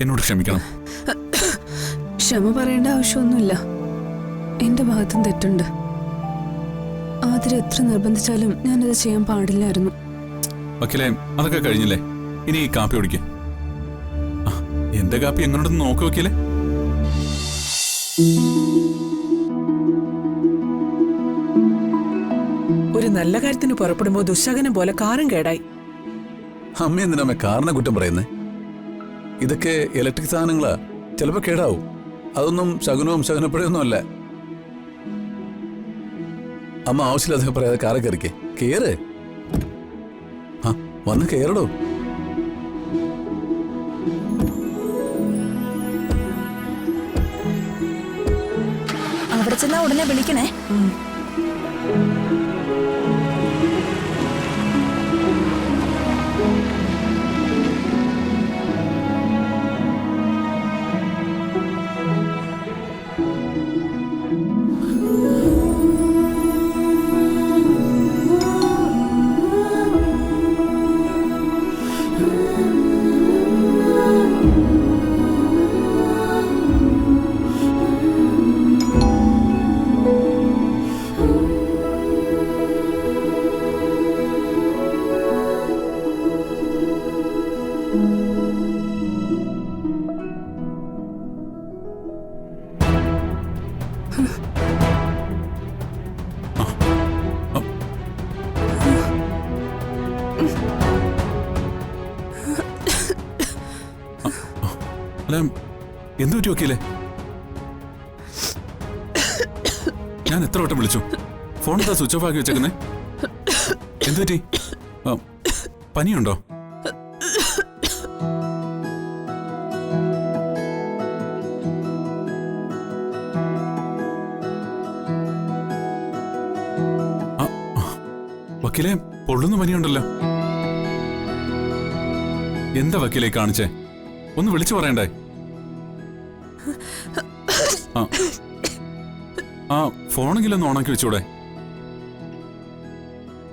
എന്നോട് ക്ഷമിക്കണം. ക്ഷമ പറയേണ്ട ആവശ്യമൊന്നുമില്ല. എന്റെ ഭാഗത്തും തെറ്റുണ്ട്. ആതിര എത്ര നിർബന്ധിച്ചാലും ഞാനത് ചെയ്യാൻ പാടില്ലായിരുന്നു. വക്കീലെ, അതൊക്കെ കഴിഞ്ഞില്ലേ? ഇനി ഈ കാപ്പി കുടിക്കുക. എന്റെ കാപ്പി എങ്ങോട്ടൊന്ന് നോക്കി വക്കീലെ. ഒരു നല്ല കാര്യത്തിന് പുറപ്പെടുമ്പോ ദുശകനം പോലെ കാറും കേടായി. അമ്മ എന്തിനാ കാറിനെ കുറ്റം പറയുന്നേ? ഇതൊക്കെ ഇലക്ട്രിക് സാധനങ്ങളാ, ചിലപ്പോ കേടാവും. അതൊന്നും ശകുനവും ശകുനപ്പഴയൊന്നും അല്ല. അമ്മ ആവശ്യമില്ലാതെ പറയാതെ കാറെ കയറിക്കേ. കേറ്, വന്ന് കേറടോ. അവിടെ ചെന്നാ ഉടനെ വിളിക്കണേ. അല്ല, എന്തു പറ്റി വക്കീലെ? ഞാൻ എത്ര വട്ടം വിളിച്ചു, ഫോൺ എന്താ സ്വിച്ച് ഓഫ് ആക്കി വെച്ചേക്കുന്നേ? എന്തു പറ്റി? പനിയുണ്ടോ? വക്കീലെ, പൊള്ളുന്ന പനിയുണ്ടല്ലോ. എന്താ വക്കീലെ കാണിച്ചേ? ഒന്ന് വിളിച്ചു പറയണ്ടേ? ഫോണെങ്കിലൊന്ന് ഓണാക്കി വെച്ചൂടെ?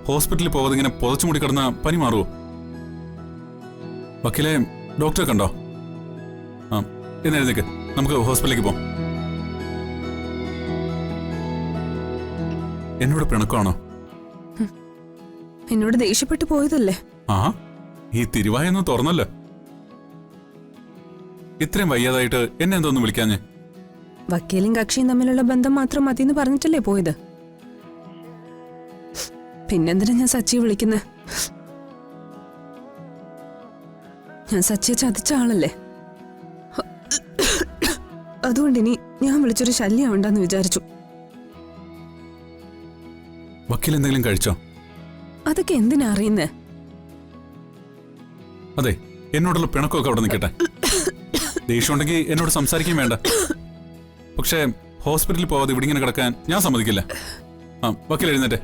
ഹോസ്പിറ്റലിൽ പോകാതെ ഇങ്ങനെ പുതച്ചു മുടി കിടന്ന പനി മാറുമോ? വക്കീലെ, ഡോക്ടറെ കണ്ടോ? എന്നെഴുന്നേക്ക്, നമുക്ക് ഹോസ്പിറ്റലിലേക്ക് പോവാം. എന്നോട് പിണക്കമാണോ? എന്നോട് ദേഷ്യപ്പെട്ടു പോയതല്ലേ? ഈ തിരുവായൊന്നും തുറന്നല്ലോ. ഇത്രയും വയ്യാതായിട്ട് എന്നെ എന്തോന്നും വിളിക്കാഞ്ഞ്? വക്കീലും കക്ഷിയും തമ്മിലുള്ള ബന്ധം മാത്രം മതിയെന്ന് പറഞ്ഞിട്ടല്ലേ പോയത്? പിന്നെന്തിനാ ഞാൻ സച്ചിയെ വിളിക്കുന്നത്? ഞാൻ സച്ചിയെ ചതിച്ച ആളല്ലേ. അതുകൊണ്ട് ഇനി ഞാൻ വിളിച്ചൊരു ശല്യം ആവണ്ടെന്ന് വിചാരിച്ചു. വക്കീൽ എന്തെങ്കിലും കഴിച്ചോ? അതൊക്കെ എന്തിനാ അറിയുന്നേ? അതെ, എന്നോടുള്ള പിണക്കമൊക്കെ അവിടെ നിൽക്കട്ടെ. ദേഷ്യമുണ്ടെങ്കിൽ എന്നോട് സംസാരിക്കാൻ വേണ്ട. പക്ഷേ ഹോസ്പിറ്റലിൽ പോവാതെ ഇവിടെ ഇങ്ങനെ കിടക്കാൻ ഞാൻ സമ്മതിക്കില്ല. വക്കീൽ എഴുന്നേറ്റെ.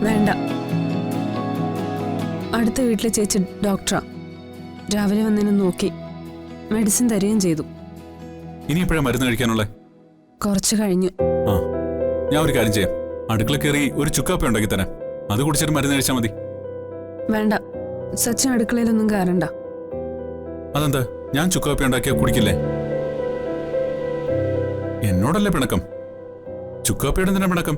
വേണ്ട. അടുത്ത വീട്ടിലെ ചേച്ചി ഡോക്ടറാ. രാവിലെ വന്നതിനെ നോക്കി മെഡിസിൻ തരികയും ചെയ്തു. ഇനി എപ്പോഴാ മരുന്ന് കഴിക്കാനുള്ളേ? കുറച്ച് കഴിഞ്ഞു. ഞാൻ ഒരു കാര്യം ചെയ്യാം, അടുക്കള കയറി ഒരു ചുക്കാപ്പ ഉണ്ടാക്കി തരാം. അത് കുടിച്ചിട്ട് മരുന്ന് കഴിച്ചാൽ മതി. വേണ്ട, സച്ചിൻ അടുക്കളയിലൊന്നും കയറണ്ട. അതെന്താ? ഞാൻ ചുക്കാപ്പി ഉണ്ടാക്കിയാ കുടിക്കില്ലേ? എന്നോടല്ലേ പിണക്കം? ചുക്കാപ്പിയുടെ എന്തിനാ പിണക്കം?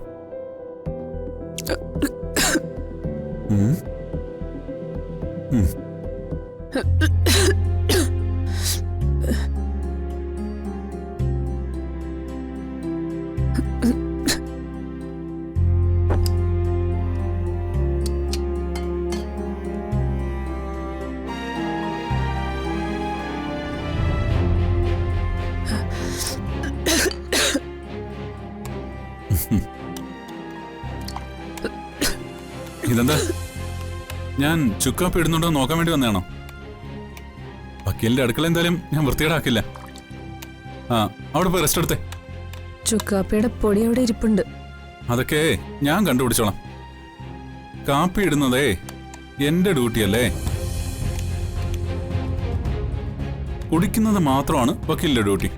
ഇതെന്താ? ഞാൻ ചുക്കാപ്പി ഇടുന്നുണ്ടോ നോക്കാൻ വേണ്ടി വന്നതാണോ? വക്കീലിന്റെ അടുക്കള എന്തായാലും ഞാൻ വൃത്തികേടാക്കില്ല. അവിടെ പോയി റെസ്റ്റ് എടുത്തേ. ചുക്കാപ്പിയുടെ പൊടി അവിടെ ഇരിപ്പുണ്ട്. അതൊക്കെ ഞാൻ കണ്ടുപിടിച്ചോളാം. കാപ്പി ഇടുന്നതേ എന്റെ ഡ്യൂട്ടിയല്ലേ. കുടിക്കുന്നത് മാത്രമാണ് വക്കീലിന്റെ ഡ്യൂട്ടി.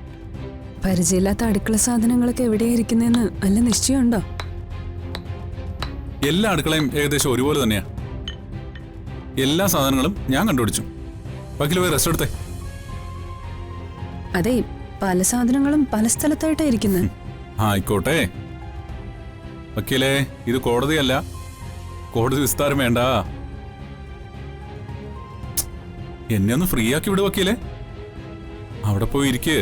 പരിചയമില്ലാത്ത അടുക്കള സാധനങ്ങളൊക്കെ എവിടെയായിരിക്കുന്നതെന്ന് നല്ല നിശ്ചയമുണ്ടോ? എല്ലാ അടുക്കളയും ഏകദേശം ഒരുപോലെ തന്നെയാ. എല്ലാ സാധനങ്ങളും ഞാൻ കണ്ടുപിടിച്ചു. വക്കീൽ പോയി റെസ്റ്റ് എടുത്തേ. അതെ, പല സാധനങ്ങളും പല സ്ഥലത്തായിട്ടാ ഇരിക്കുന്നത്. ആയിക്കോട്ടെ വക്കീലേ, ഇത് കോടതിയല്ല. കോടതി വിസ്താരം വേണ്ട. എന്നെ ഒന്ന് ഫ്രീ ആക്കി വിട് വക്കീലേ. അവിടെ പോയി ഇരിക്ക്.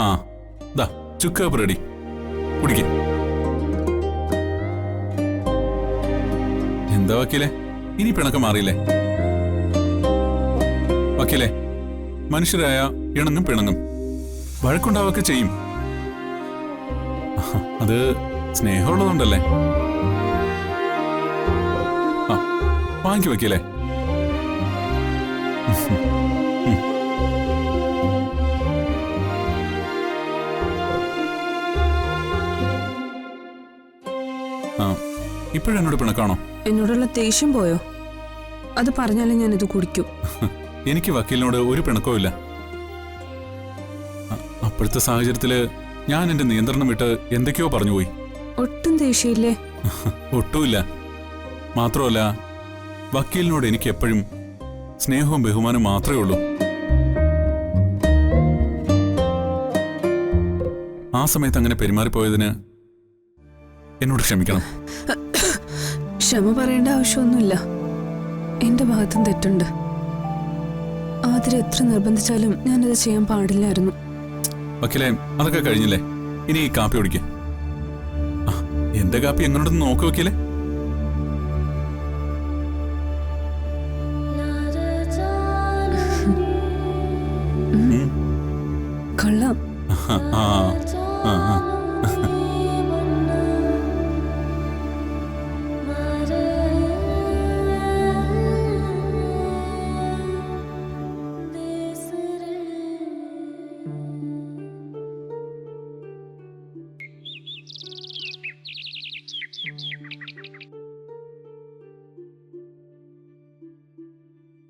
ആ ദാ ചുക്കാപ്പ് റെഡി, കുടിക്ക. എന്താ വക്കീലെ, ഇനി പിണക്കം മാറിയില്ലേ? വക്കീലെ, മനുഷ്യരായ ഇണങ്ങും പിണങ്ങും, വഴക്കുണ്ടാവൊക്കെ ചെയ്യും. അത് സ്നേഹമുള്ളതുകൊണ്ടല്ലേ. ആ വാങ്ങിക്കു വക്കീലെ. ആ ഇപ്പോഴെന്നോട് പിണക്കാണോ? എന്നോടുള്ള ദേഷ്യം പോയോ? അത് പറഞ്ഞാലും ഞാനിത് കുടിക്കൂ. എനിക്ക് വക്കീലിനോട് ഒരു പിണക്കവും ഇല്ല. അപ്പോഴത്തെ സാഹചര്യത്തില് ഞാൻ എന്റെ നിയന്ത്രണം വിട്ട് എന്തൊക്കെയോ പറഞ്ഞുപോയി. ഒട്ടും ദേഷ്യമില്ലേ? ഒട്ടുമില്ല. മാത്രമല്ല, വക്കീലിനോട് എനിക്ക് എപ്പോഴും സ്നേഹവും ബഹുമാനവും മാത്രമേ ഉള്ളൂ. ആ സമയത്ത് അങ്ങനെ പെരുമാറിപ്പോയതിന് എന്നോട് ക്ഷമിക്കണം. ക്ഷമ പറയേണ്ട ആവശ്യമൊന്നുമില്ല. എന്റെ ഭാഗത്തും തെറ്റുണ്ട്. ആതിരെ എത്ര നിർബന്ധിച്ചാലും ഞാനത് ചെയ്യാൻ പാടില്ലായിരുന്നു. വക്കീലെ, അതൊക്കെ കഴിഞ്ഞില്ലേ? ഇനി ഈ കാപ്പി കുടിക്ക. എന്റെ കാപ്പി എങ്ങോട്ടൊന്ന് നോക്ക് വക്കീലെ. കൊള്ളാം. ആ ആ ആ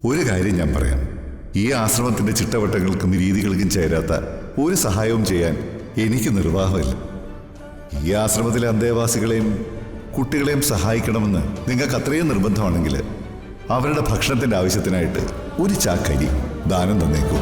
ഒരു കാര്യം ഞാൻ പറയാം. ഈ ആശ്രമത്തിന്റെ ചിട്ടവട്ടങ്ങൾക്കും രീതികൾക്കും ചേരാത്ത ഒരു സഹായവും ചെയ്യാൻ എനിക്ക് നിർവാഹമില്ല. ഈ ആശ്രമത്തിലെ അന്തേവാസികളെയും കുട്ടികളെയും സഹായിക്കണമെന്ന് നിങ്ങൾക്ക് അത്രയും നിർബന്ധമാണെങ്കിൽ അവരുടെ ഭക്ഷണത്തിന്റെ ആവശ്യത്തിനായിട്ട് ഒരു ചാക്കരി ദാനം തന്നേക്കൂ.